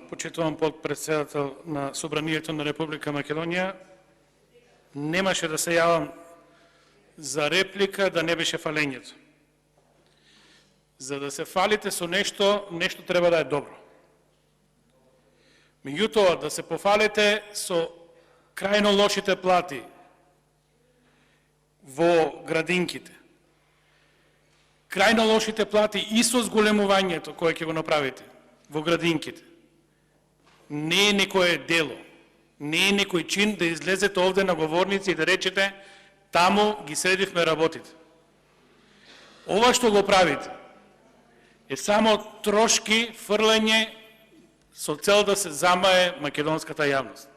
почитуван подпредседател на Собранието на Република Македонија, немаше да се јавам за реплика да не беше фалењето. За да се фалите со нешто, нешто треба да е добро. Меѓутоа, да се пофалите со крајно лошите плати во градинките, крајно лошите плати и со зголемувањето кое ќе го направите во градинките, не е некое дело, не е некој чин да излезете овде на говорници и да речете таму ги средивме работите. Ова што го правите е само трошки фрлање со цел да се замае македонската јавност.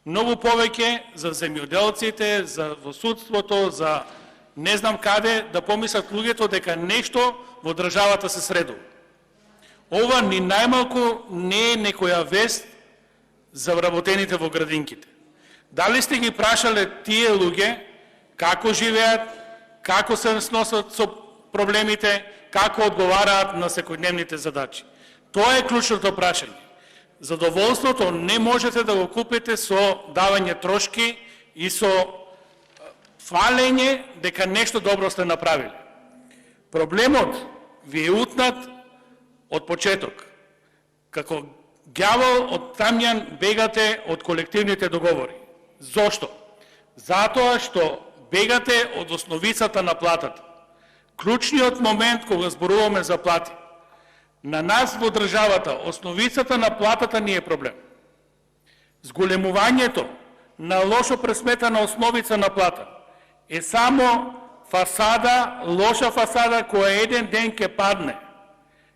Многу повеќе за земјоделците, за во судството, за не знам каде, да помислат луѓето дека нешто во државата се средува. Ова ни најмалку не е некоја вест за вработените во градинките. Дали сте ги прашале тие луѓе како живеат, како се сносат со проблемите, како одговараат на секојдневните задачи? Тоа е клучното прашање. Задоволството не можете да го купите со давање трошки и со фалење дека нешто добро сте направили. Проблемот ви е утнат од почеток. Како ѓавол од тамјан бегате од колективните договори. Зошто? Затоа што бегате од основицата на платата. Клучниот момент кога зборуваме за плати. На нас во државата основицата на платата не е проблем. Зголемувањето на лошо пресметана основица на плата е само фасада, лоша фасада која еден ден ќе падне.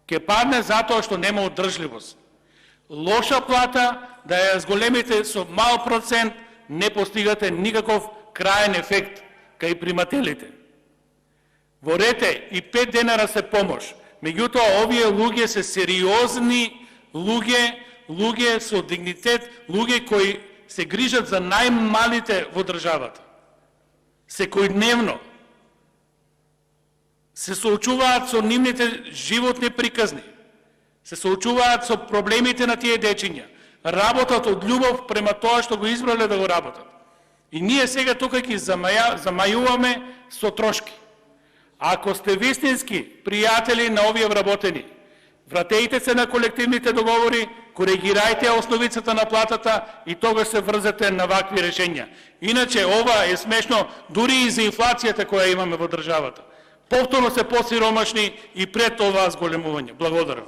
Ќе падне затоа што нема одржливост. Лоша плата, да ја зголемите со мал процент, не постигате никаков краен ефект кај примателите. Ворете и 5 денара се помош. Меѓутоа, овие луѓе се сериозни луѓе со дигнитет, луѓе кои се грижат за најмалите во државата. Секојдневно се соочуваат со нивните животни приказни, се соочуваат со проблемите на тие дечиња, работат од љубов према тоа што го избрале да го работат. И ние сега тука ќе замајуваме со трошки. Ако сте вистински пријатели на овие вработени, вратејте се на колективните договори, коригирајте основицата на платата и тогаш се врзете на вакви решења. Иначе ова е смешно дури и за инфлацијата која имаме во државата. Повторно се посиромашни и пред ова зголемување. Благодарам.